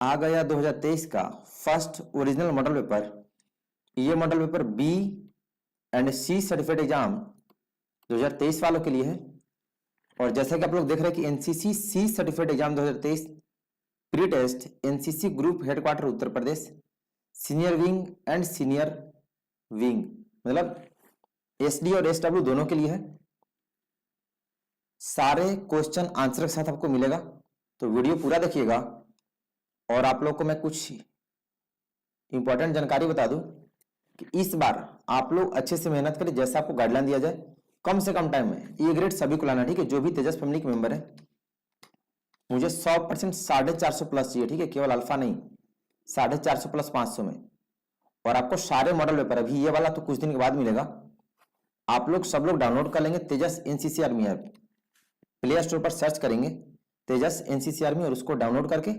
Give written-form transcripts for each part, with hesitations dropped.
आ गया 2023 का first original model paper. ये model paper B and C certificate exam 2023 वालों के लिए है। और जैसा कि आप लोग देख रहे हैं कि NCC C certificate exam 2023 pre test NCC group headquarter Uttar Pradesh senior wing and senior wing मतलब एसडी और एसडब्ल्यू दोनों के लिए है। सारे क्वेश्चन आंसर के साथ आपको मिलेगा, तो वीडियो पूरा देखिएगा। और आप लोग को मैं कुछ इंपॉर्टेंट जानकारी बता दूं कि इस बार आप लोग अच्छे से मेहनत करें, जैसे आपको गाइडलाइन दिया जाए कम से कम टाइम में ए ग्रेड सभी को लाना, ठीक है। जो भी तेजस फैमिली के मेंबर है, मुझे 100% 450 प्लस चाहिए, ठीक है, केवल अल्फा नहीं, 450 प्लस 500 में। और आपको सारे मॉडल पेपर, अभी ये वाला तो कुछ दिन के बाद मिलेगा, आप लोग सब लोग डाउनलोड कर लेंगे Tejas NCC army app. Play store पर सर्च करेंगे तेजस एनसीसी आर्मी और उसको डाउनलोड करके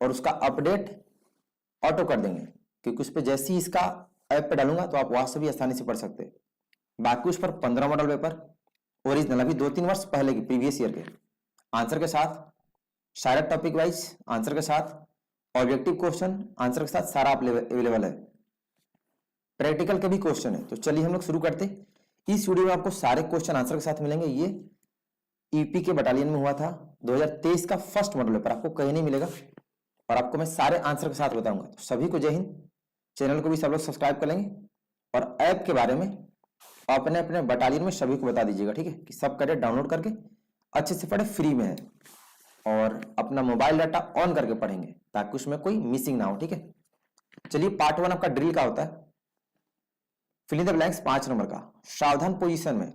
और उसका अपडेट ऑटो कर देंगे, क्योंकि उस पर जैसे ही इसका ऐप पे डालूंगा तो आप वहां से भी आसानी से पढ़ सकते हैं। बाकी उस पर 15 मॉडल पेपर ओरिजिनल, अभी 2-3 वर्ष पहले के प्रीवियस ईयर के आंसर के साथ, सारे टॉपिक वाइज आंसर के साथ, ऑब्जेक्टिव क्वेश्चन आंसर के साथ सारा अवेलेबल है। प्रैक्टिकल के भी क्वेश्चन है। तो चलिए हम लोग शुरू करते हैं। इस वीडियो में आपको सारे क्वेश्चन आंसर के साथ मिलेंगे। ये ईपी के बटालियन में हुआ था 2023 का फर्स्ट मॉडल पेपर, आपको कहीं नहीं मिलेगा और आपको मैं सारे आंसर के साथ बताऊंगा। तो सभी को जय हिंद। चैनल को भी सब लोग सब्सक्राइब कर लेंगे और ऐप के बारे में अपने अपने बटालियन में सभी को बता दीजिएगा, ठीक है, कि सब कैडेट डाउनलोड करके अच्छे से पढ़े, फ्री में है। और अपना मोबाइल डाटा ऑन करके पढ़ेंगे ताकि उसमें कोई मिसिंग ना हो, ठीक है। चलिए पार्ट 1 आपका ड्रिल का होता है। Fill in the blanks 5 number का, सावधान पोजीशन में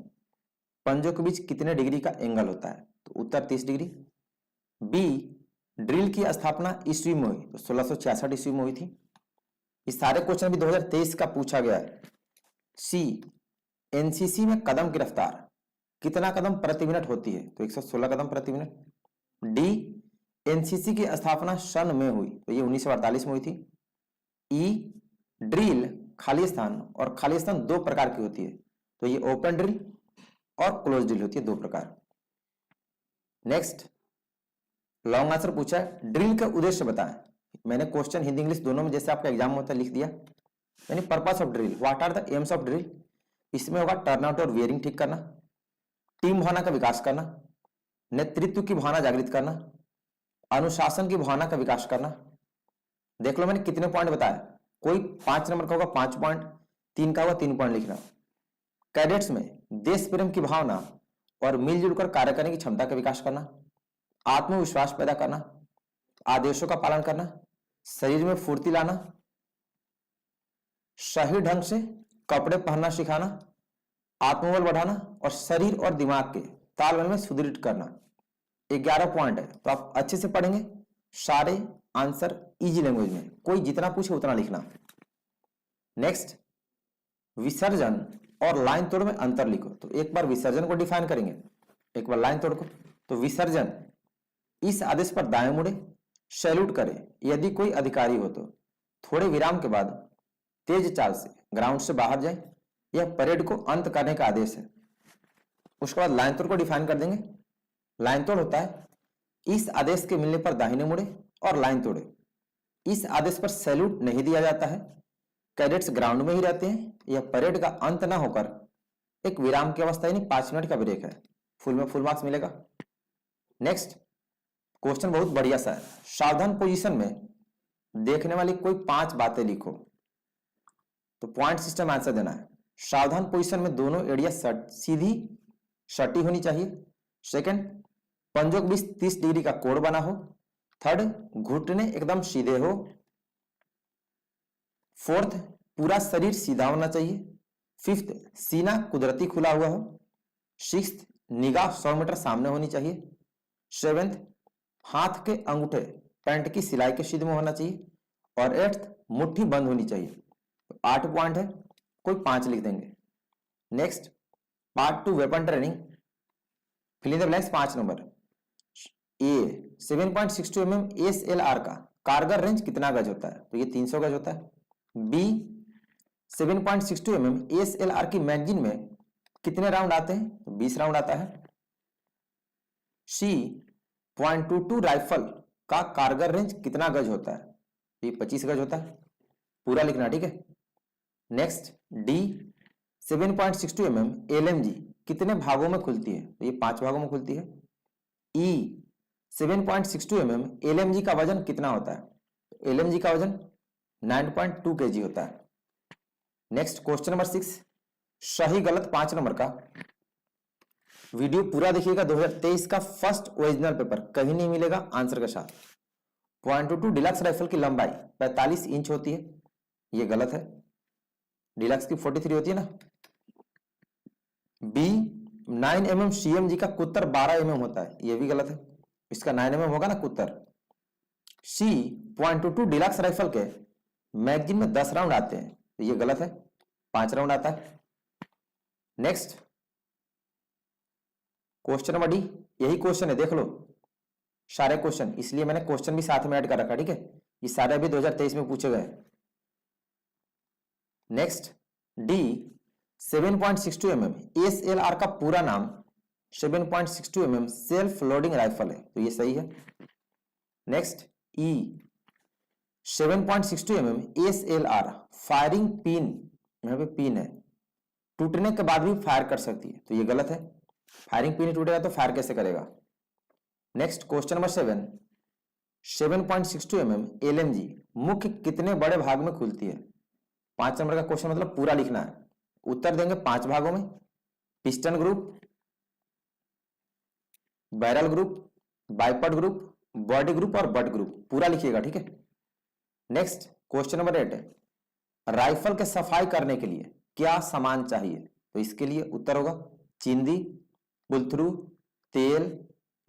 पंजों के बीच कितने डिग्री का एंगल होता है? तो उत्तर 30 डिग्री। बी, ड्रिल की स्थापना ईस्वी में हुई, तो 1666 ईस्वी में हुई थी। ये सारे क्वेश्चन भी 2023 का पूछा गया है। सी, एनसीसी में कदम की रफ्तार कितना कदम प्रति मिनट होती है? तो 116 कदम प्रति मिनट। डी, एनसीसी की स्थापना सन में हुई, तो ये 1948 में हुई थी। ई, ड्रिल खाली स्थान और खाली स्थान दो प्रकार की होती है, तो ये ओपन ड्रिल और क्लोज ड्रिल होती है, दो प्रकार। नेक्स्ट लॉन्ग आंसर पूछा है, ड्रिल का उद्देश्य बताएं। मैंने क्वेश्चन हिंदी इंग्लिश दोनों में जैसे आपका एग्जाम होता है लिख दिया, यानी purpose of drill, what are the aims of drill. इसमें होगा टर्नआउट और वेयरिंग ठीक करना, टीम भावना का विकास करना, नेतृत्व की भावना जागृत करना, अनुशासन की भावना का विकास करना। देख लो मैंने कितने पॉइंट बताया, कोई 5 नंबर का होगा 5 पॉइंट, 3 का होगा 3 पॉइंट लिखना। कैडेट्स में देश प्रेम की भावना और मिलजुल कर कार्य करने की क्षमता का विकास करना, आत्मविश्वास पैदा करना, आदेशों का पालन करना, शरीर में फुर्ती लाना, सही ढंग से कपड़े पहनना सिखाना, आत्मबल बढ़ाना और शरीर और दिमाग के तालमेल में सुदृढ़ करना। 11 पॉइंट है, तो आप अच्छे से पढ़ेंगे, सारे आंसर इजी लैंग्वेज में, कोई जितना पूछे उतना लिखना। नेक्स्ट, विसर्जन और लाइन तोड़ में अंतर लिखो। तो एक बार विसर्जन को डिफाइन करेंगे, एक बार लाइन तोड़ को। तो विसर्जन, इस आदेश पर दाएं मुड़े, सैल्यूट करें यदि कोई अधिकारी हो तो, थोड़े विराम के बाद तेज चाल से ग्राउंड से बाहर जाए, यह परेड को अंत करने का आदेश है। उसके बाद लाइन तोड़ को डिफाइन कर देंगे। लाइन तोड़ होता है, इस आदेश के मिलने पर दाहिने मुड़े और लाइन तोड़े। इस आदेश पर सैल्यूट नहीं दिया जाता है, कैडेट्स ग्राउंड में ही रहते हैं। यह परेड का अंत ना होकर एक विराम की अवस्था, यानी 5 मिनट का ब्रेक है। फुल में फुल मार्क्स मिलेगा। नेक्स्ट क्वेश्चन बहुत बढ़िया सा है, सावधान पोजीशन में देखने वाली कोई 5 बातें लिखो। तो पॉइंट सिस्टम आंसर देना है। सावधान पोजीशन में दोनों एरिया सीधी सटी होनी चाहिए। सेकंड, पंजों के बीच 30 डिग्री का कोण बना हो। थर्ड, घुटने एकदम सीधे हो। फोर्थ, पूरा शरीर सीधा होना चाहिए। फिफ्थ, सीना कुदरती खुला हुआ हो। सिक्स्थ, निगाह 100 मीटर सामने होनी चाहिए। सेवेंथ, हाथ के अंगूठे पैंट की सिलाई के सीध में होना चाहिए। और एट्थ, मुट्ठी बंद होनी चाहिए। तो 8 पॉइंट है, कोई 5 लिख देंगे। Next part 2 weapon training, fill in the blanks 5 number. A 7.62 mm SLR का कारगर रेंज कितना गज होता है? तो ये 300 गज होता है। बी 7.62 mm SLR की मैगजीन में कितने राउंड आते हैं? तो 20 राउंड आता है। सी 0.22 राइफल का कारगर रेंज कितना गज होता है? ये 25 गज होता है, पूरा लिखना, ठीक है। नेक्स्ट डी 7.62 mm LMG कितने भागों में खुलती है? तो ये 5 भागों में खुलती है। ई 7.62 mm LMG का वजन कितना होता है? LMG का वजन 9.2 kg होता है। नेक्स्ट क्वेश्चन नंबर 6, सही गलत 5 नंबर का। वीडियो पूरा देखिएगा। 2023 का फर्स्ट ओरिजिनल पेपर कहीं नहीं मिलेगा आंसर के साथ। .22 डिलक्स राइफल की लंबाई 45 इंच होती है, ये गलत है। डिलक्स की 43 होती है ना। बी 9 mm CMG का कुत्तर 12 mm होता है, ये भी गलत है। इसका 9 mm होगा ना कुत्तर। सी .22 डिलक्स राइफल के मैगजीन में 10 राउंड आते हैं, तो ये गलत है, 5 राउंड आता है। नेक्स्ट क्वेश्चन नंबर डी, यही क्वेश्चन है, देख लो सारे क्वेश्चन, इसलिए मैंने क्वेश्चन भी साथ में ऐड कर रखा, ठीक है। ये सारे भी 2023 में पूछे गए। नेक्स्ट डी 7.62 mm SLR का पूरा नाम 7.62 mm सेल्फ लोडिंग राइफल है, तो ये सही है। नेक्स्ट ई 7.62 mm SLR फायरिंग पिन, यहां पे पिन है, टूटने के बाद भी फायर कर सकती है, तो ये गलत है। फायरिंग पिन टूटेगा तो फायर कैसे करेगा? Next question number 7, 7.62 mm LMG मुख्य कितने बड़े भाग में खुलती है? 5 नंबर का क्वेश्चन, मतलब पूरा लिखना है। उत्तर देंगे 5 भागों में, piston group, barrel group, bipod group, body group और बट ग्रुप, पूरा लिखिएगा, ठीक है। नेक्स्ट क्वेश्चन नंबर 8 है, राइफल के सफाई करने के लिए क्या सामान चाहिए? तो इसके लिए उत्तर होगा चिंदी, पुलथरू, तेल,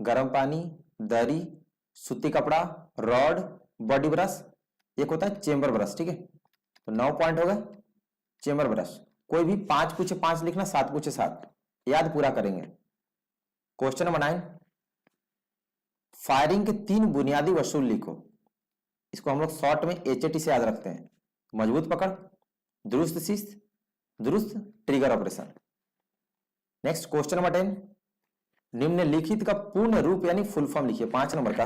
गर्म पानी, दरी, सूती कपड़ा, रॉड, बॉडी ब्रश, एक होता है चेंबर ब्रश, ठीक है। तो 9 पॉइंट हो गए चेंबर ब्रश। कोई भी 5 पूछे 5 लिखना, 7 पूछे 7, याद पूरा करेंगे। क्वेश्चन नंबर 9, फायरिंग के 3 बुनियादी वसूल लिखो। इसको हम लोग शॉर्ट में HAT से याद रखते हैं। मजबूत पकड़, दुरुस्त शीश, दुरुस्त trigger operation. Next question number 10, निम्नलिखित का पूर्ण रूप यानी फुल फॉर्म लिखिए। 5 नंबर का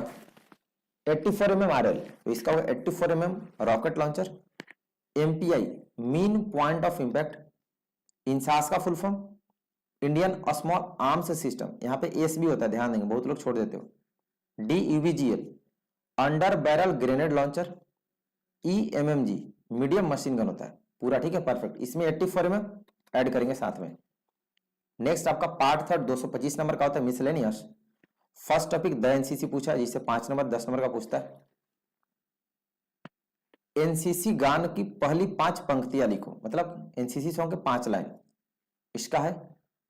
84 mm RL, तो इसका होगा 84 mm rocket launcher. MPI mean point of impact, INSAS का full form Indian small arms system, यहाँ पे एस भी होता है, ध्यान देंगे, बहुत लोग छोड़ देते हो। DUBGL under barrel grenade launcher. EMMG medium machine gun होता है, पूरा ठीक है, परफेक्ट। इसमें 84 mm ऐड करेंगे साथ में। नेक्स्ट आपका पार्ट 3 225 नंबर का होता है miscellaneous. First topic the NCC पूछा है, जिससे 5 नंबर 10 नंबर का पूछता है। NCC गान की पहली 5 पंक्तियां लिखो, मतलब NCC सॉन्ग के 5 लाइन। इसका है,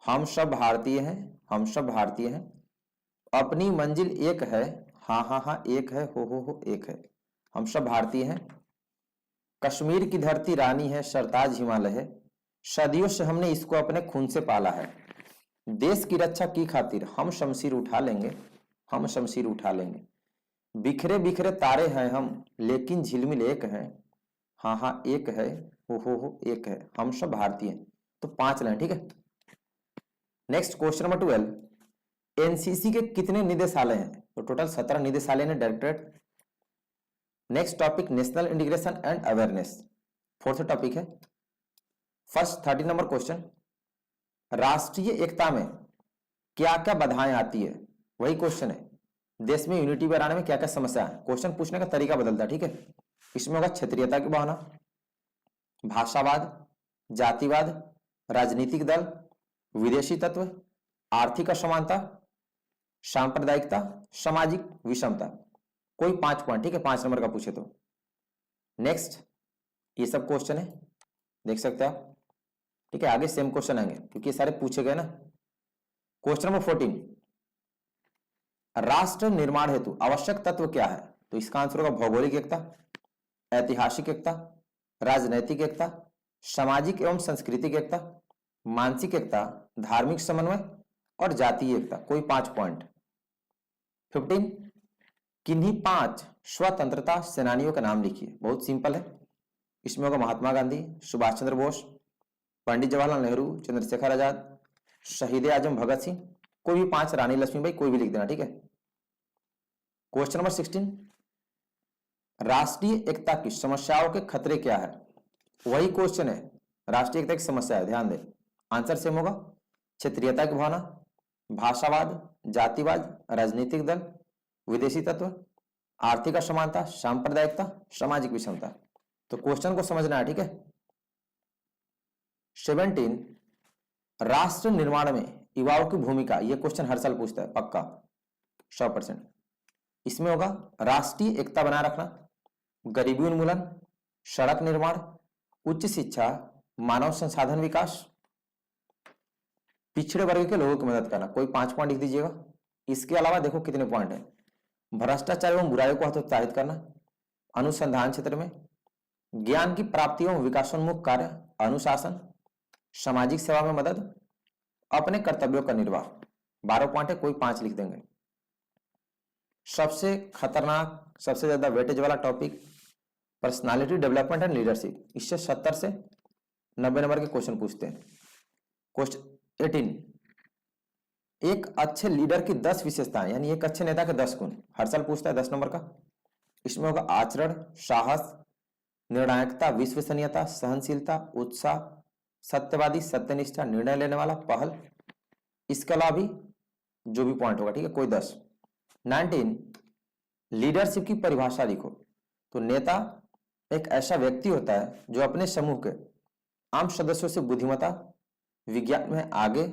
हम सब भारतीय हैं, हम सब भारतीय हैं, अपनी मंजिल एक है, हाँ हाँ हाँ एक है, हो एक है, हम सब भारतीय हैं, कश्मीर की धरती रानी है, सरताज हिमालय है, सदियों से हमने इसको अपने खून से पाला है, देश की रक्षा की खातिर हम शमशीर उठा लेंगे, हम शमशीर उठा लेंगे, बिखरे बिखरे तारे हैं हम लेकिन झिलमिल एक है, हाँ हाँ एक है, हो एक है, हम सब भारतीय हैं। तो 5 लाइन, ठीक है। नेक्स्ट क्वेश्चन नंबर 12, NCC के कितने निदेशालय हैं? तो टोटल 17 निदेशालय ने, directorate. Next topic national integration and awareness, 4th topic है। फर्स्ट 30 नंबर क्वेश्चन, राष्ट्रीय एकता में क्या क्या बाधाएं आती है? वही क्वेश्चन है, देश में यूनिटी बनाने में क्या क्या समस्या है। क्वेश्चन पूछने का तरीका बदलता है, ठीक है। इसमें होगा क्षेत्रीयता की भावना, भाषावाद, जातिवाद, राजनीतिक दल, विदेशी तत्व, आर्थिक असमानता, सांप्रदायिकता, सामाजिक विषमता। कोई 5 पॉइंट, ठीक है, 5 नंबर का पूछे तो। नेक्स्ट ये सब क्वेश्चन है, देख सकते हैं आप, ठीक है। आगे सेम क्वेश्चन आएंगे क्योंकि ये सारे पूछे गए ना। क्वेश्चन नंबर 14, राष्ट्र निर्माण हेतु आवश्यक तत्व क्या है? तो इसका आंसर होगा भौगोलिक एकता, ऐतिहासिक एकता, राजनैतिक एकता, सामाजिक एवं सांस्कृतिक एकता, मानसिक एकता, धार्मिक समन्वय और जातीय एकता। कोई 5 पॉइंट। 15, किन्हीं 5 स्वतंत्रता सेनानियों का नाम लिखिए। बहुत सिंपल है, इसमें होगा महात्मा गांधी, सुभाष चंद्र बोस, पंडित जवाहरलाल नेहरू, चंद्रशेखर आजाद, शहीद आजम भगत सिंह। कोई भी 5, रानी लक्ष्मीबाई, कोई भी लिख देना, ठीक है। क्वेश्चन नंबर 16, राष्ट्रीय एकता की समस्याओं के खतरे क्या है? वही क्वेश्चन है, राष्ट्रीय एकता की समस्या है, ध्यान दें। आंसर सेम होगा, क्षेत्रीयता की भावना, भाषावाद, जातिवाद, राजनीतिक दल, विदेशी तत्व, आर्थिक असमानता, सांप्रदायिकता, सामाजिक विषमता। तो क्वेश्चन को समझना है, ठीक है। 17, राष्ट्र निर्माण में युवाओं की भूमिका, यह क्वेश्चन हर साल पूछता है पक्का 100%। इसमें होगा राष्ट्रीय एकता बनाए रखना, गरीबी उन्मूलन, सड़क निर्माण, उच्च शिक्षा, मानव संसाधन विकास, पिछड़े वर्ग के लोगों की मदद करना। कोई 5 पॉइंट लिख दीजिएगा। इसके अलावा देखो कितने पॉइंट है, भ्रष्टाचार एवं बुराइयों को हतोत्साहित करना, अनुसंधान क्षेत्र में ज्ञान की प्राप्ति एवं विकासोन्मुख कार्य, अनुशासन, सामाजिक सेवा में मदद, अपने कर्तव्यों का निर्वाह। 12 पॉइंट है, कोई 5 लिख देंगे। सबसे खतरनाक, सबसे ज्यादा वेटेज वाला topic personality development and leadership. इससे 70 से 90 नंबर के क्वेश्चन पूछते हैं। क्वेश्चन 18, एक अच्छे लीडर की 10 विशेषताएं, यानी एक अच्छे नेता के 10 गुण, हर साल पूछता है 10 नंबर का। इसमें होगा आचरण, साहस, निर्णायकता, विश्वसनीयता, सहनशीलता, उत्साह, सत्यवादी, सत्यनिष्ठा, निर्णय लेने वाला, पहल। इसके अलावा भी जो भी पॉइंट होगा, ठीक है, कोई 10। 19, लीडरशिप की परिभाषा लिखो। तो नेता एक ऐसा व्यक्ति होता है जो अपने समूह के आम सदस्यों से बुद्धिमत्ता, विज्ञान में आगे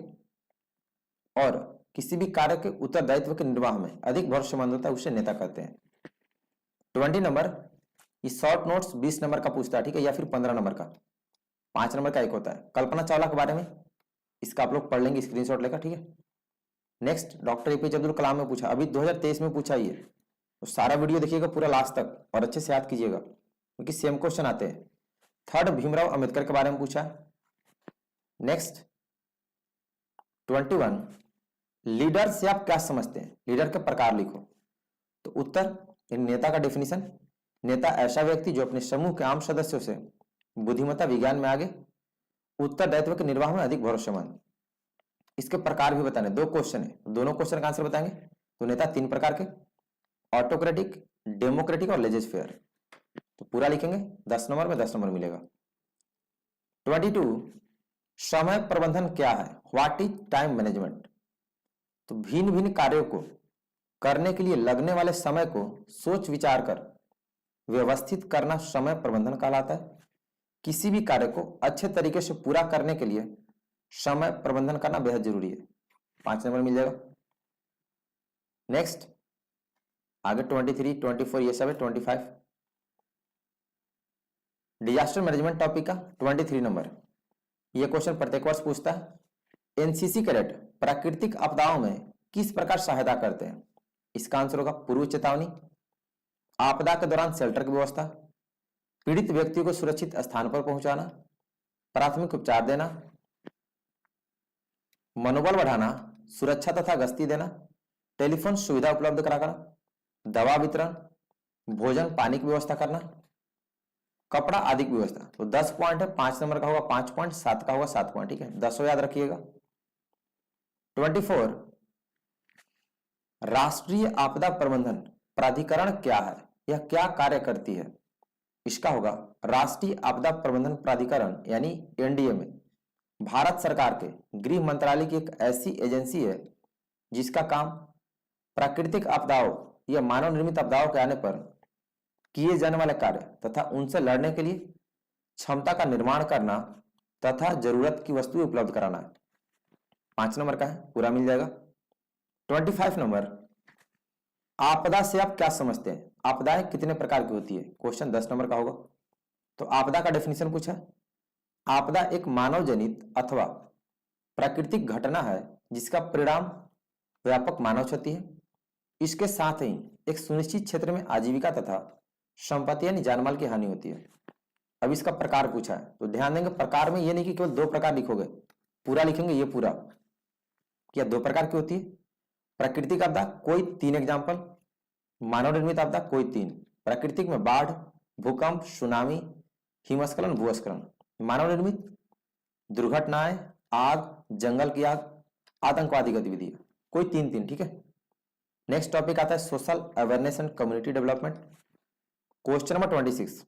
और किसी भी कार्य के उत्तरदायित्व के निर्वाह में अधिक भरोसेमंद होता है, उसे नेता कहते हैं। 20 नंबर, ये शॉर्ट नोट्स 20 नंबर का पूछता है, ठीक है, या फिर 15 नंबर का। 5 नंबर का एक होता है कल्पना चावला के बारे में, इसका आप लोग पढ़ लेंगे स्क्रीनशॉट लेकर, ठीक है। Next, doctor APJ Abdul Kalam में पूछा, अभी 2023 में पूछा ये, तो सारा वीडियो देखिएगा पूरा लास्ट तक और अच्छे से याद कीजिएगा क्योंकि सेम क्वेश्चन आते हैं। 3rd, भीमराव अंबेडकर के बारे में पूछा। नेक्स्ट 21, लीडर से आप क्या समझते हैं? लीडर के प्रकार लिखो। तो उत्तर, नेता का डेफिनेशन, नेता ऐसा व्यक्ति जो अपने समूह के आम सदस्यों से बुद्धिमत्ता, विज्ञान में आगे, उत्तरदायित्व के निर्वाह में अधिक भरोसेमंद। इसके प्रकार भी बताने, 2 क्वेश्चन है, दोनों क्वेश्चन का आंसर बताएंगे। तो नेता 3 प्रकार के, ऑटोक्रेटिक, डेमोक्रेटिक और लेजेस फेयर। तो पूरा लिखेंगे, 10 नंबर में 10 नंबर मिलेगा। 22, समय प्रबंधन क्या है? What is time management? तो भिन्न भिन्न कार्यों को करने के लिए लगने वाले समय को सोच विचार कर व्यवस्थित करना समय प्रबंधन कहलाता है। किसी भी कार्य को अच्छे तरीके से पूरा करने के लिए समय प्रबंधन करना बेहद जरूरी है। 5 नंबर मिल जाएगा। नेक्स्ट आगे 23, 24 ये सब है। 25 डिजास्टर मैनेजमेंट टॉपिक का 23 नंबर, ये क्वेश्चन प्रत्येक वर्ष पूछता है। एनसीसी कैडेट प्राकृतिक आपदाओं में किस प्रकार सहायता करते हैं? इसका आंसर होगा पूर्व चेतावनी, आपदा के दौरान शेल्टर की व्यवस्था, पीड़ित व्यक्तियों को सुरक्षित स्थान पर पहुंचाना, प्राथमिक उपचार देना, मनोबल बढ़ाना, सुरक्षा तथा गश्ती देना, टेलीफोन सुविधा उपलब्ध कराना, दवा वितरण, भोजन पानी की व्यवस्था करना, कपड़ा आदि की व्यवस्था। तो 10 पॉइंट है, 5 नंबर का होगा 5 पॉइंट, 7 का होगा 7 पॉइंट, ठीक है, 10 याद रखिएगा। 24, राष्ट्रीय आपदा प्रबंधन प्राधिकरण क्या है? यह क्या कार्य करती है? इसका होगा राष्ट्रीय आपदा प्रबंधन प्राधिकरण यानी एनडीए में भारत सरकार के गृह मंत्रालय की एक ऐसी एजेंसी है जिसका काम प्राकृतिक आपदाओं या मानव निर्मित आपदाओं के आने पर किए जाने वाले कार्य तथा उनसे लड़ने के लिए क्षमता का निर्माण करना तथा जरूरत की वस्तुएं उपलब्ध कराना है। 5 नंबर का है, पूरा मिल जाएगा। 25 नंबर, आपदा से आप क्या समझते हैं? आपदाएं कितने प्रकार की होती है? क्वेश्चन 10 नंबर का होगा। तो आपदा का डेफिनेशन पूछा। आपदा एक मानव जनित अथवा प्राकृतिक घटना है जिसका परिणाम व्यापक मानव क्षति है। इसके साथ ही एक सुनिश्चित क्षेत्र में आजीविका तथा संपत्ति यानी जानमाल की हानि होती है। अब इसका प्रकार पूछा है, तो ध्यान देंगे प्रकार में ये नहीं कि केवल 2 प्रकार लिखोगे, पूरा लिखेंगे ये पूरा। क्या 2 प्रकार की होती है? प्राकृतिक आपदा कोई 3 एग्जाम्पल, मानव निर्मित आपदा कोई 3। प्राकृतिक में बाढ़, भूकंप, सुनामी, हिमस्खलन, भूस्खलन। मानव निर्मित दुर्घटनाएं, आग, जंगल की आग, आतंकवादी गतिविधि, कोई 3-3, ठीक है। नेक्स्ट टॉपिक आता है social awareness and community development. Question number 26,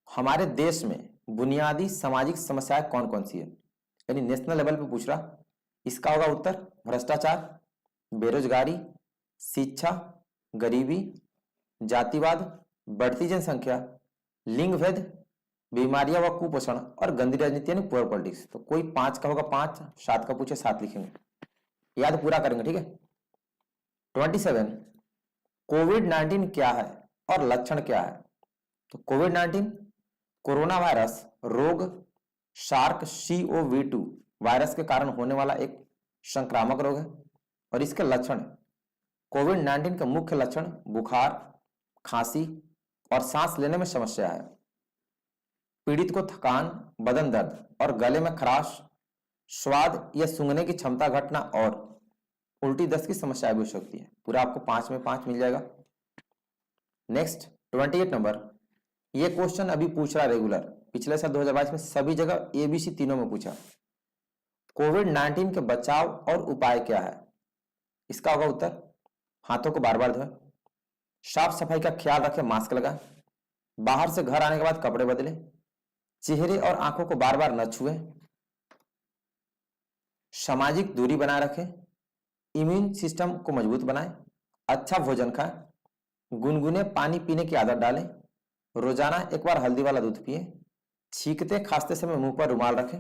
हमारे देश में बुनियादी सामाजिक समस्याएं कौन कौन सी है, यानी नेशनल लेवल पे पूछ रहा। इसका होगा उत्तर भ्रष्टाचार, बेरोजगारी, शिक्षा, गरीबी, जातिवाद, बढ़ती जनसंख्या, लिंग भेद, बीमारियां व कुपोषण और गंदी राजनीति यानी पुअर पॉलिटिक्स। तो कोई 5 का होगा 5, 7 का पूछे 7 लिखेंगे, याद पूरा करेंगे, ठीक है। 27, कोविड-19 क्या है और लक्षण क्या है। तो कोविड-19 कोरोना वायरस रोग SARS-CoV-2 वायरस के कारण होने वाला एक संक्रामक रोग है और इसके लक्षण, कोविड-19 के मुख्य लक्षण बुखार, खांसी और सांस लेने में समस्या है। पीड़ित को थकान, बदन दर्द और गले में खराश, स्वाद या सूंघने की क्षमता घटना और उल्टी दस्त की समस्या भी हो सकती है। पूरा आपको 5 में 5 मिल जाएगा। नेक्स्ट 28 नंबर, ये क्वेश्चन अभी पूछ रहा रेगुलर, पिछले साल 2022 में सभी जगह ABC तीनों में पूछा। कोविड-19 के बचाव और उपाय क्या है। इसका होगा उत्तर हाथों को बार बार धोएं, साफ सफाई का ख्याल रखें, मास्क लगाएं, बाहर से घर आने के बाद कपड़े बदलें, चेहरे और आंखों को बार बार न छुएं, सामाजिक दूरी बनाए रखें, इम्यून सिस्टम को मजबूत बनाएं, अच्छा भोजन खाएं, गुनगुने पानी पीने की आदत डालें, रोजाना एक बार हल्दी वाला दूध पिए, छींकते खांसते समय मुंह पर रुमाल रखें।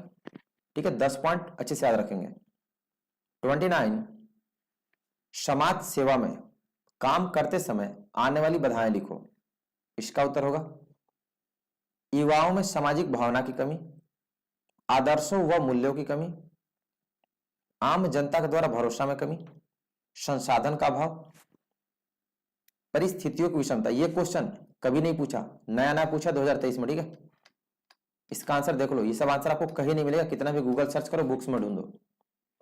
ठीक है, 10 पॉइंट अच्छे से याद रखेंगे। 29, समाज सेवा में काम करते समय आने वाली बाधाएं लिखो। इसका उत्तर होगा युवाओं में सामाजिक भावना की कमी, आदर्शों व मूल्यों की कमी, आम जनता के द्वारा भरोसा में कमी, संसाधन का अभाव, परिस्थितियों की विषमता। ये क्वेश्चन कभी नहीं पूछा, नया नया पूछा 2023 में, ठीक है। इसका आंसर देख लो, ये सब आंसर आपको कहीं नहीं मिलेगा, कितना भी गूगल सर्च करो, बुक्स में ढूंढो।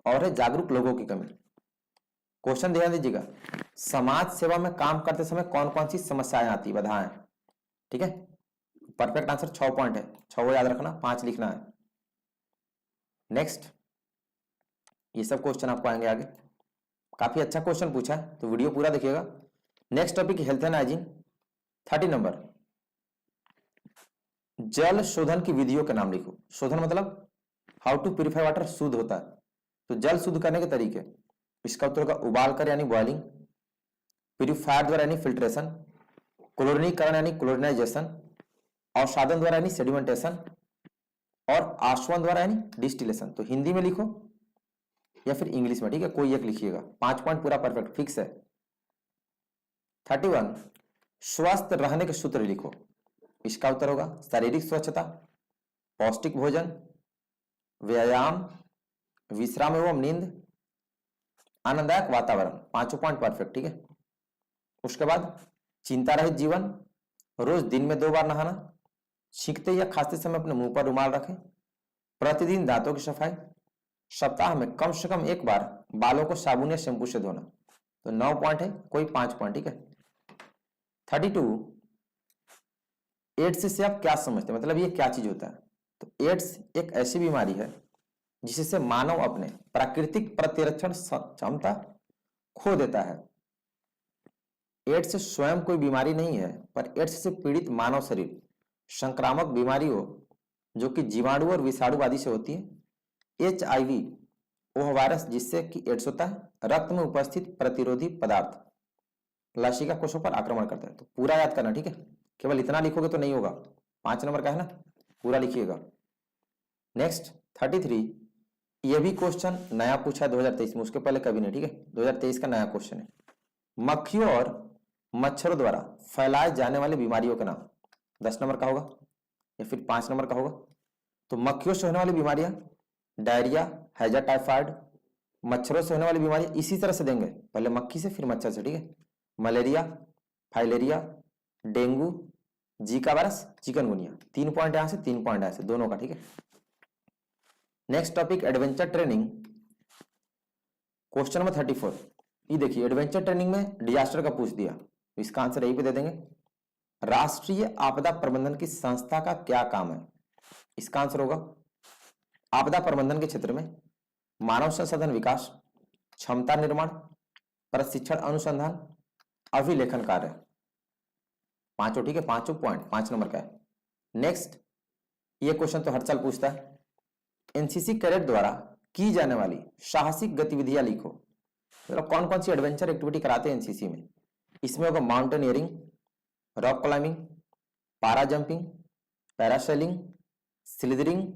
और है जागरूक लोगों की कमी। क्वेश्चन ध्यान दीजिएगा, समाज सेवा में काम करते समय कौन कौन सी समस्याएं आती, बाधाएं, ठीक है। परफेक्ट आंसर 6 पॉइंट है, 6 याद रखना, 5 लिखना है। नेक्स्ट, ये सब क्वेश्चन आपको आएंगे आगे, काफी अच्छा क्वेश्चन पूछा है, तो वीडियो पूरा देखिएगा। Next topic health and hygiene. 30 number, जल शोधन की विधियों के नाम लिखो। शोधन मतलब हाउ टू प्यूरिफाई वाटर, शुद्ध होता है, तो जल शुद्ध करने के तरीके। इसका उत्तर होगा उबाल कर यानी बॉइलिंग, प्यूरिफायर द्वारा यानी फिल्ट्रेशन, क्लोरीनीकरण यानी क्लोरिनाइजेशन, अवसादन द्वारा यानी सेडिमेंटेशन और आश्वन द्वारा यानी डिस्टिलेशन। तो हिंदी में लिखो या फिर इंग्लिश में, ठीक है, कोई एक लिखिएगा। 5 पॉइंट पूरा परफेक्ट फिक्स है। 31, स्वस्थ रहने के सूत्र लिखो। इसका उत्तर होगा शारीरिक स्वच्छता, पौष्टिक भोजन, व्यायाम, विश्राम एवं नींद, आनंददायक वातावरण। 5 पॉइंट परफेक्ट, ठीक है। उसके बाद चिंता रहित जीवन, रोज दिन में 2 बार नहाना, छींकते या खांसते समय अपने मुंह पर रुमाल रखें, प्रतिदिन दांतों की सफाई, सप्ताह में कम से कम 1 बार बालों को साबुन या शैम्पू से धोना। तो 9 पॉइंट है, कोई 5 पॉइंट, ठीक है। 32, एड्स से आप क्या समझते हैं, मतलब ये क्या चीज होता है। तो एड्स एक ऐसी बीमारी है जिससे मानव अपने प्राकृतिक प्रतिरक्षण क्षमता खो देता है। एड्स स्वयं कोई बीमारी नहीं है, पर एड्स से पीड़ित मानव शरीर संक्रामक बीमारियों जो कि जीवाणु और विषाणु आदि से होती है, HIV वह वायरस जिससे कि एड्स होता है, रक्त में उपस्थित प्रतिरोधी पदार्थ लसिका कोषों पर आक्रमण करता है। तो पूरा याद करना, ठीक है, केवल इतना लिखोगे तो नहीं होगा, 5 नंबर का है ना, पूरा लिखिएगा। नेक्स्ट 33, यह भी क्वेश्चन नया पूछा है 2023 में, उसके पहले कभी नहीं, ठीक है, 2023 का नया क्वेश्चन है। मक्खियों और मच्छरों द्वारा फैलाए जाने वाली बीमारियों के नाम। 10 नंबर का होगा या फिर 5 नंबर का होगा। तो मक्खियों से होने वाली बीमारियां डायरिया, हैजा टाइफाइड, मच्छरों से होने वाली बीमारियां इसी तरह से देंगे, पहले मक्खी से फिर मच्छर से, ठीक है। Malaria, filaria, dengue, Zika virus, chikungunya. 3 point यहां से, 3 पॉइंट यहां से, दोनों का, ठीक है। Next topic adventure training. Question number 34, ये देखिए, एडवेंचर ट्रेनिंग में डिजास्टर का पूछ दिया, इसका आंसर यही पे दे देंगे। राष्ट्रीय आपदा प्रबंधन की संस्था का क्या काम है। इसका आंसर होगा आपदा प्रबंधन के क्षेत्र में मानव संसाधन विकास, क्षमता निर्माण, प्रशिक्षण अनुसंधान, अभिलेखन कार्य। पांचों, ठीक है, पांचों पॉइंट 5 नंबर का है। नेक्स्ट, ये क्वेश्चन तो हर साल पूछता है। एनसीसी कैडेट द्वारा की जाने वाली साहसिक गतिविधियां लिखो। मतलब कौन कौन सी एडवेंचर एक्टिविटी कराते हैं एनसीसी में। इसमें होगा mountaineering, rock climbing, para jumping, parasailing, slithering,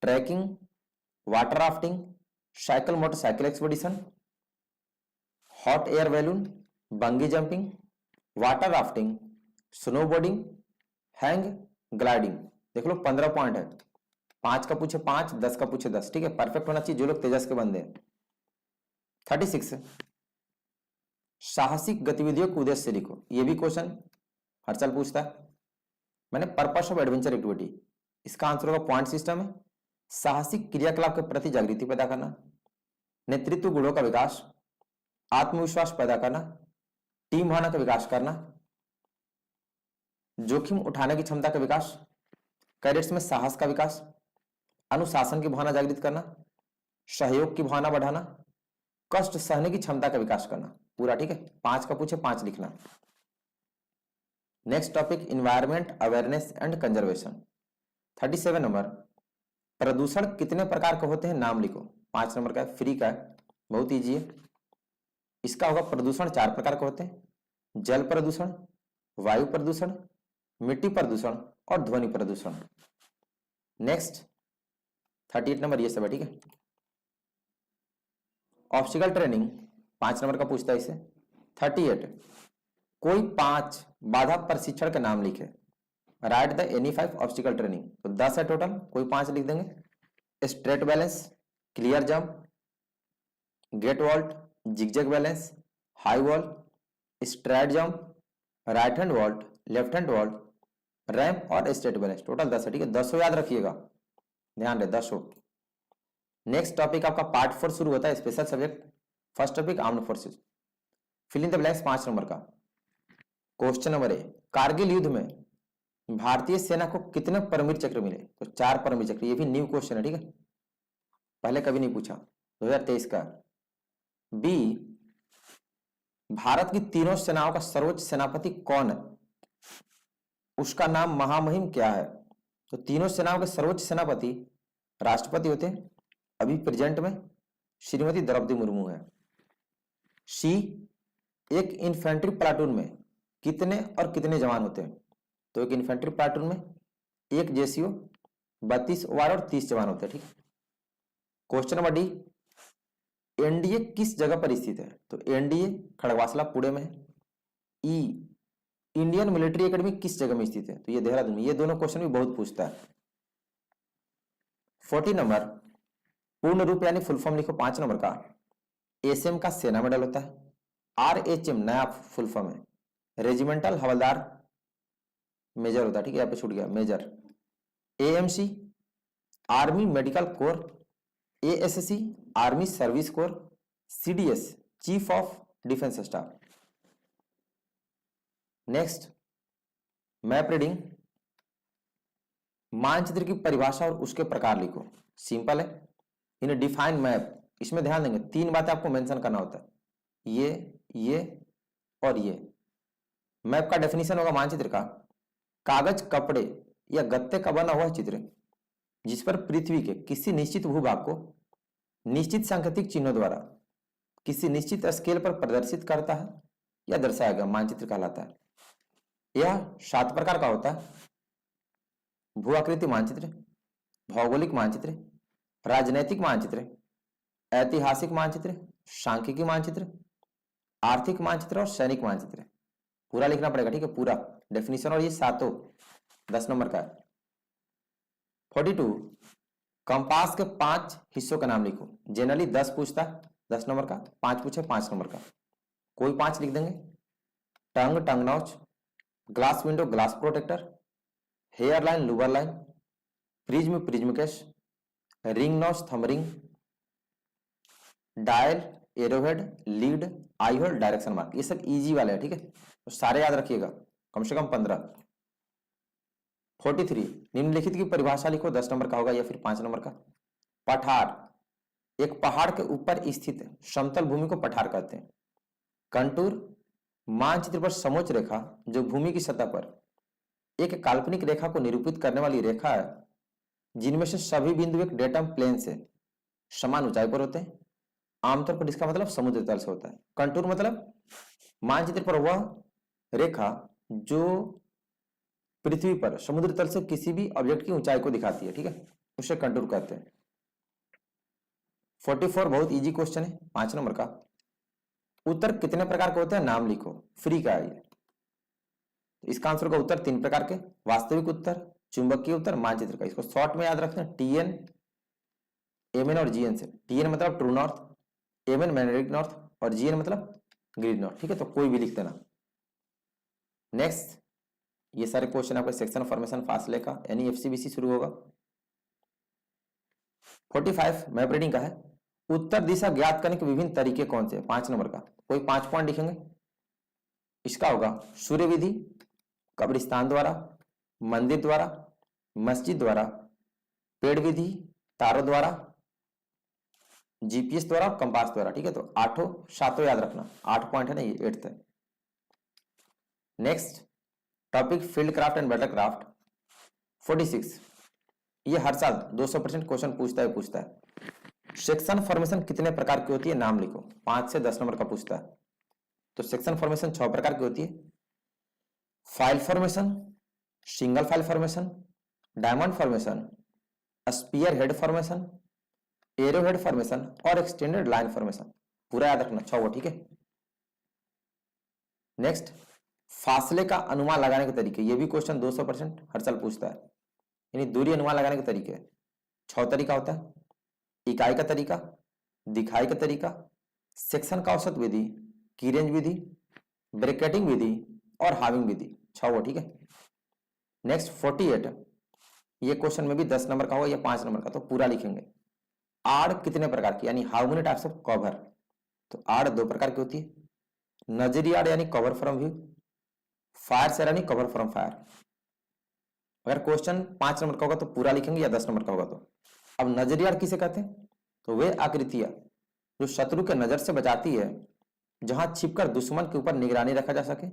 trekking, water rafting, cycle motorcycle expedition, hot air balloon, bungee jumping, water rafting, snowboarding, hang gliding. देख लो 15 पॉइंट है। 5 का पूछे 5, 10 का पूछे 10, ठीक है, परफेक्ट होना चाहिए जो लोग तेजस के बंदे हैं। 36, साहसिक गतिविधियों के उद्देश्य से लिखो। ये भी क्वेश्चन हर साल पूछता है। मैंने पर्पस ऑफ एडवेंचर एक्टिविटी, इसका आंसर होगा पॉइंट सिस्टम है। साहसिक क्रियाकलाप के प्रति जागृति पैदा करना, नेतृत्व गुणों का विकास, आत्मविश्वास पैदा करना, टीम भावना का विकास करना, जोखिम उठाने की क्षमता का विकास, कैडेट्स में साहस का विकास, अनुशासन की भावना जागृत करना, सहयोग की भावना बढ़ाना, कष्ट सहने की क्षमता का विकास करना। पूरा, ठीक है, 5 का पूछे 5 लिखना। Next topic, environment awareness and conservation. 37 number, प्रदूषण कितने प्रकार के होते हैं, नाम लिखो। 5 नंबर का है, फ्री का है, बहुत ईजी है। इसका होगा प्रदूषण 4 प्रकार के होते हैं, जल प्रदूषण, वायु प्रदूषण, मिट्टी प्रदूषण और ध्वनि प्रदूषण। नेक्स्ट 38 नंबर, ये सब है, ठीक है। ऑब्स्टिकल ट्रेनिंग 5 नंबर का पूछता है इसे। 38, कोई 5 बाधा प्रशिक्षण के नाम लिखे। Write the any 5 obstacle training. तो 10 है टोटल, कोई 5 लिख देंगे। Straight balance, clear jump, gate vault, zigzag balance, high wall, straight jump, right hand vault, left hand vault, ramp और स्ट्रेट बैलेंस। टोटल 10 है, ठीक है। 10 याद रखिएगा, ध्यान रहे 10। नेक्स्ट टॉपिक आपका पार्ट 4 शुरू होता है, special subject. First topic armed forces. Fill in the blanks 5 number का। क्वेश्चन नंबर ए, कारगिल युद्ध में भारतीय सेना को कितने परमवीर चक्र मिले। तो 4 परमवीर चक्र। ये भी न्यू क्वेश्चन है, ठीक है, पहले कभी नहीं पूछा। 2023 का। बी, भारत की तीनों सेनाओं का सर्वोच्च सेनापति कौन है, उसका नाम महामहिम क्या है। तो तीनों सेनाओं के सर्वोच्च सेनापति राष्ट्रपति होते हैं, अभी प्रेजेंट में श्रीमती द्रौपदी मुर्मू है। सी, एक इन्फेंट्री प्लाटून में कितने और कितने जवान होते हैं। तो एक इन्फेंट्री प्लाटून में 1 जेसीओ, 32 ओआर और 30 जवान होते हैं, ठीक है। क्वेश्चन नंबर डी, एनडीए किस जगह पर स्थित है। तो एनडीए खड़गवासला पुणे में है। ई, इंडियन मिलिट्री एकेडमी किस जगह में स्थित है। तो ये देहरादून में। ये दोनों क्वेश्चन भी बहुत पूछता है। 40 नंबर, पूर्ण रूप यानी फुल फॉर्म लिखो। 5 नंबर का, एसएम का सेना मेडल होता है। आरएचएम नया फुल फॉर्म है, रेजिमेंटल हवलदार मेजर होता है, ठीक है, यहाँ पे छूट गया major. AMC army medical corps, ASC army service corps, CDS chief of defence staff. Next, map reading. मानचित्र की परिभाषा और उसके प्रकार लिखो। सिंपल है, इन डिफाइन मैप। इसमें ध्यान देंगे 3 बातें आपको मेंशन करना होता है, ये और ये। मैप का डेफिनेशन होगा मानचित्र का, कागज, कपड़े या गत्ते का बना हुआ चित्र जिस पर पृथ्वी के किसी निश्चित भूभाग को निश्चित सांकेतिक चिन्हों द्वारा किसी निश्चित स्केल पर प्रदर्शित करता है या दर्शाया गया मानचित्र कहलाता है। यह 7 प्रकार का होता है। भू आकृति मानचित्र, भौगोलिक मानचित्र, राजनैतिक मानचित्र, ऐतिहासिक मानचित्र, सांख्यिकी मानचित्र, आर्थिक मानचित्र और सैनिक मानचित्र। पूरा लिखना पड़ेगा, ठीक है, पूरा डेफिनेशन। और ये 7 10 नंबर का है। 42, कंपास के 5 हिस्सों का नाम लिखो। जनरली 10 पूछता है, 10 नंबर का। 5 पूछे 5 नंबर का, कोई 5 लिख देंगे। Tongue, tongue notch, glass window, glass protector, hair line, लूबर line, prism, prism case, ring notch, thumb ring, dial, arrowhead, lead, eye hole, direction mark. ये सब इजी वाले हैं, ठीक है, तो सारे याद रखिएगा, कम से कम 15। 43, निम्नलिखित की परिभाषा लिखो। 10 नंबर का होगा या फिर 5 नंबर का। पठार, एक पहाड़ के ऊपर स्थित समतल भूमि को पठार कहते हैं। कंटूर मानचित्र पर समोच्च रेखा जो भूमि की सतह पर एक काल्पनिक रेखा को निरूपित करने वाली रेखा है, जिनमें से सभी बिंदु एक डेटम प्लेन से समान ऊंचाई पर होते हैं। आमतौर पर इसका मतलब समुद्र तल से होता है। कंटूर मतलब मानचित्र पर वह रेखा जो पृथ्वी पर समुद्र तल से किसी भी ऑब्जेक्ट की ऊंचाई को दिखाती है, ठीक है, उसे कंटूर कहते हैं। 44 बहुत इजी क्वेश्चन है, 5 नंबर का। उत्तर कितने प्रकार के होते हैं, नाम लिखो। फ्री का है ये। इसका आंसर का उत्तर 3 प्रकार के, वास्तविक उत्तर, चुंबकीय उत्तर, मानचित्र का। इसको शॉर्ट में याद रखना, टीएन, एमएन और जीएन से। टीएन मतलब true north, MN magnetic north और जीएन मतलब ग्रीन नॉर्थ, ठीक है, तो कोई भी लिख देना। नेक्स्ट, ये सारे क्वेश्चन आपके सेक्शन फॉर्मेशन फासले का यानी एफसीबीसी शुरू होगा। 45 मैप रीडिंग का है। उत्तर दिशा ज्ञात करने के विभिन्न तरीके कौन से? 5 नंबर का। कोई 5 पॉइंट लिखेंगे। इसका होगा सूर्य विधि, कब्रिस्तान द्वारा, मंदिर द्वारा, मस्जिद द्वारा, पेड़ विधि, तारों द्वारा, जीपीएस द्वारा, कंपास द्वारा, ठीक है। तो 8 याद रखना, 8 पॉइंट है ना, ये 8th है। Next topic field craft and battlecraft. 46 ये हर साल 200% क्वेश्चन पूछता है। सेक्शन फॉर्मेशन कितने प्रकार की होती है, नाम लिखो। 5 से 10 नंबर का पूछता है। तो सेक्शन फॉर्मेशन 6 प्रकार की होती है। File formation, single file formation, diamond formation, spearhead formation, arrowhead formation और एक्सटेंडेड लाइन फॉर्मेशन। पूरा याद रखना, 6 वो, ठीक है। नेक्स्ट फासले का अनुमान लगाने के तरीके। ये भी क्वेश्चन 200% हर साल पूछता है, यानी दूरी अनुमान लगाने के तरीके। 6 तरीका होता है। इकाई का तरीका, दिखाई का तरीका, सेक्शन का औसत विधि, की रेंज विधि, ब्रैकेटिंग विधि और हाविंग विधि। 6 वो, ठीक है। नेक्स्ट 48 ये क्वेश्चन में भी 10 नंबर का होगा या 5 नंबर का, तो पूरा लिखेंगे। आड़ कितने प्रकार की, यानी how many types of cover. तो आड़ 2 प्रकार की होती है, नजरी आड़ यानी कवर फ्रॉम व्यू, फायर से यानी कवर फ्रॉम फायर। अगर क्वेश्चन 5 नंबर का होगा तो पूरा लिखेंगे, या 10 नंबर का होगा तो। अब नजरी आड़ किसे कहते हैं? तो वे आकृतियां जो शत्रु के नजर से बचाती है, जहां छिपकर दुश्मन के ऊपर निगरानी रखा जा सके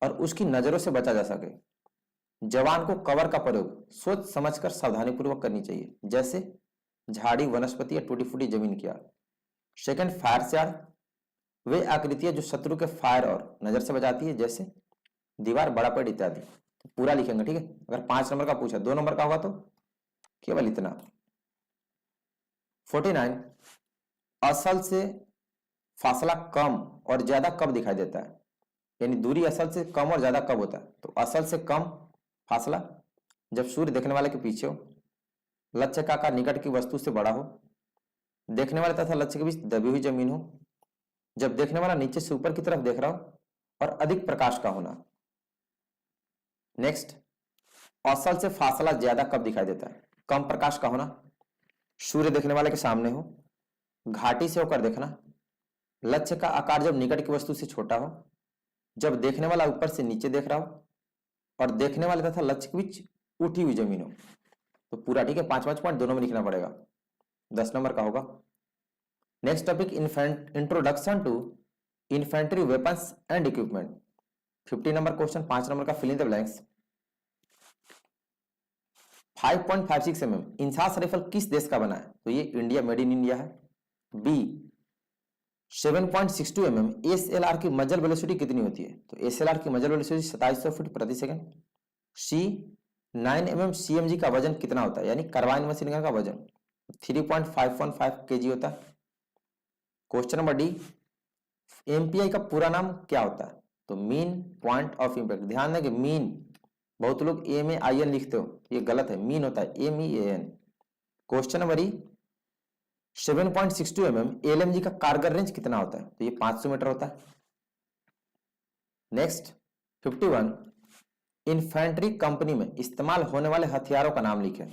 और उसकी नजरों से बचा जा सके। जवान को कवर का प्रयोग सोच समझकर सावधानीपूर्वक करनी चाहिए, जैसे झाड़ी, वनस्पति या टूटी फूटी जमीन की आड़। सेकंड फायर से आड़, वे आकृतियां जो शत्रु के फायर और नजर से बचाती है, जैसे दीवार, बड़ा पेड़ इत्यादि। तो पूरा लिखेंगे, ठीक है। अगर 5 नंबर का पूछा, 2 नंबर का होगा तो केवल इतना। 49 असल से फासला कम और ज्यादा कब दिखाई देता है, यानी दूरी असल से कम और ज्यादा कब होता है? तो असल से कम फासला जब सूर्य देखने वाले के पीछे हो, लक्ष्य का आकार निकट की वस्तु से बड़ा हो, देखने वाले तथा लक्ष्य के बीच दबी हुई जमीन हो, जब देखने वाला नीचे से ऊपर की तरफ देख रहा हो और अधिक प्रकाश का होना। नेक्स्ट असल से फासला ज्यादा कब दिखाई देता है? कम प्रकाश का होना, सूर्य देखने वाले के सामने हो, घाटी से होकर देखना, लक्ष्य का आकार जब निकट की वस्तु से छोटा हो, जब देखने वाला ऊपर से नीचे देख रहा हो और देखने वाले तथा लक्ष्य के बीच उठी हुई जमीन हो। तो पूरा, ठीक है। 5 पॉइंट दोनों में लिखना पड़ेगा, 10 नंबर का होगा। Next topic introduction to infantry weapons and equipment. 50 number question, 5 number का fill in the blanks. 5.56 mm INSAS rifle किस देश का बना है? तो ये इंडिया, मेड इन इंडिया है। बी 7.62 mm एसएलआर की मजल वेलोसिटी कितनी होती है? तो एसएलआर की मजल वेलोसिटी 2700 फीट प्रति सेकंड। सी 9 mm सीएमजी का वजन कितना होता है, यानी कार्बाइन मशीन गन का वजन 3.515 kg होता है। क्वेश्चन नंबर डी एमपीआई का पूरा नाम क्या होता है? तो मीन पॉइंट ऑफ इंपैक्ट। ध्यान दें कि मीन, बहुत लोग MAIN लिखते हो, ये गलत है, मीन होता है MEAN। क्वेश्चन नंबर ई 7.62 mm एलएमजी का कारगर रेंज कितना होता है? तो ये 500 मीटर होता है। नेक्स्ट 51 इन्फेंट्री कंपनी में इस्तेमाल होने वाले हथियारों का नाम लिखें।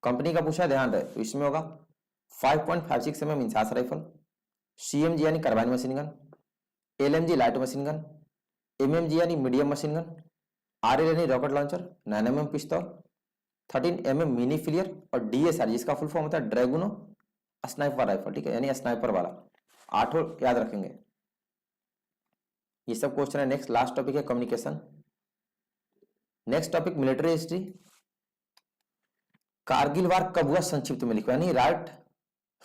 कंपनी का पूछा, ध्यान रहे, तो इसमें होगा 5.56 mm इंसास राइफल, CMG यानी carbine machine gun, LMG light machine gun, MMG यानी मीडियम मशीन गन, RL यानी रॉकेट लॉन्चर, 9 mm पिस्तौल, 13 mm मिनी फिलियर और DSR जिसका फुल फॉर्म होता है ड्रैगुनो स्नाइपर राइफल, ठीक है, यानी स्नाइपर वाला। 8 याद रखेंगे। ये सब क्वेश्चन है। नेक्स्ट लास्ट टॉपिक है communication. Next topic military history. Kargil war कब हुआ संक्षिप्त में लिखो, यानी write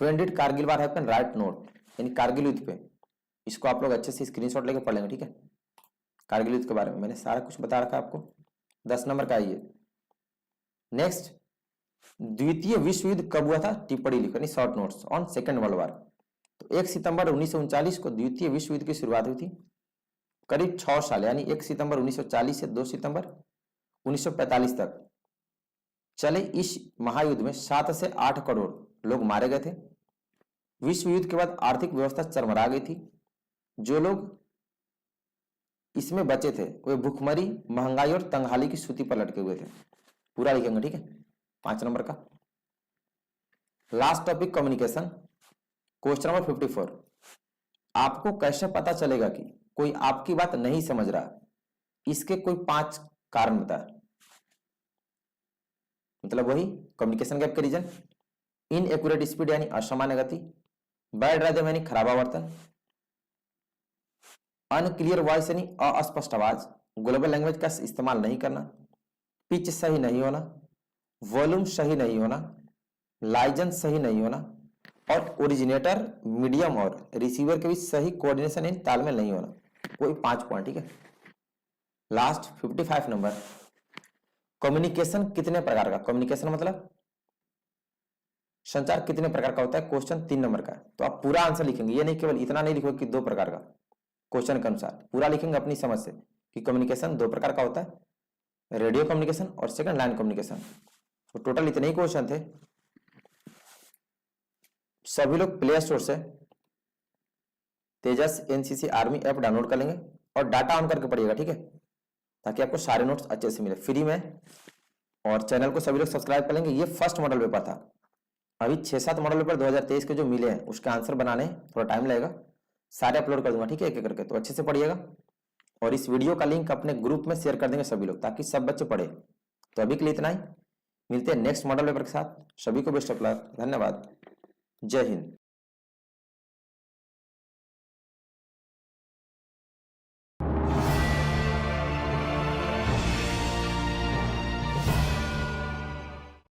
when did Kargil war happen, write note, यानी कारगिल युद्ध पे। इसको आप लोग अच्छे से स्क्रीनशॉट लेके पढ़ लेंगे, ठीक है। कारगिल युद्ध के बारे में मैंने सारा कुछ बता रखा है आपको, 10 नंबर का है ये। नेक्स्ट, द्वितीय विश्व युद्ध कब हुआ था, टिप्पणी लिखो, यानी short notes on second world war. तो 1 सितंबर 1939 को द्वितीय विश्व युद्ध की शुरुआत हुई थी। करीब 6 साल, यानी 1 सितंबर 1940 से 2 सितंबर 1945 तक चले इस महायुद्ध में 7 से 8 करोड़ लोग मारे गए थे। विश्व युद्ध के बाद आर्थिक व्यवस्था चरमरा गई थी। जो लोग इसमें बचे थे वे भूखमरी, महंगाई और तंगहाली की सूती पर लटके हुए थे। पूरा लिखेंगे, ठीक है, 5 नंबर का। Last topic communication. Question number 54, आपको कैसे पता चलेगा कि कोई आपकी बात नहीं समझ रहा, इसके कोई 5 कारण बताए। मतलब वही कम्युनिकेशन गैप के रीजन। इनएक्यूरेट स्पीड यानी असामान्य गति, बैड राइदम यानी खराब आवर्तन, अनक्लियर वॉइस यानी अस्पष्ट आवाज, ग्लोबल लैंग्वेज का इस्तेमाल नहीं करना, पिच सही नहीं होना, वॉल्यूम सही नहीं होना, लाइजन सही नहीं होना, और ओरिजिनेटर, मीडियम और रिसीवर के बीच सही कोऑर्डिनेशन यानी तालमेल नहीं होना। कोई 5 पॉइंट, ठीक है। लास्ट 55 नंबर, कम्युनिकेशन कितने प्रकार का, कम्युनिकेशन मतलब संचार कितने प्रकार का होता है, क्वेश्चन 3 नंबर का है। तो आप पूरा आंसर लिखेंगे, ये नहीं केवल इतना नहीं लिखोगे कि 2 प्रकार का, क्वेश्चन के अनुसार पूरा लिखेंगे अपनी समझ से कि कम्युनिकेशन 2 प्रकार का होता है, रेडियो कम्युनिकेशन और सेकंड लाइन कम्युनिकेशन। तो टोटल इतने ही क्वेश्चन थे। सभी लोग प्ले स्टोर से तेजस एनसीसी आर्मी ऐप डाउनलोड कर लेंगे और डाटा ऑन करके पढ़िएगा, ठीक है, ताकि आपको सारे नोट्स अच्छे से मिले फ्री में। और चैनल को सभी लोग सब्सक्राइब कर लेंगे। ये फर्स्ट मॉडल पेपर था, अभी 6-7 मॉडल पेपर 2023 के जो मिले हैं उसके आंसर बनाने थोड़ा टाइम लगेगा, सारे अपलोड कर दूंगा, ठीक है, एक एक करके। तो अच्छे से पढ़िएगा और इस वीडियो का लिंक अपने ग्रुप में शेयर कर देंगे सभी लोग, ताकि सब बच्चे पढ़े। तो अभी के लिए इतना ही, मिलते हैं नेक्स्ट मॉडल पेपर के साथ। सभी को बेस्ट ऑफ लक, धन्यवाद, जय हिंद।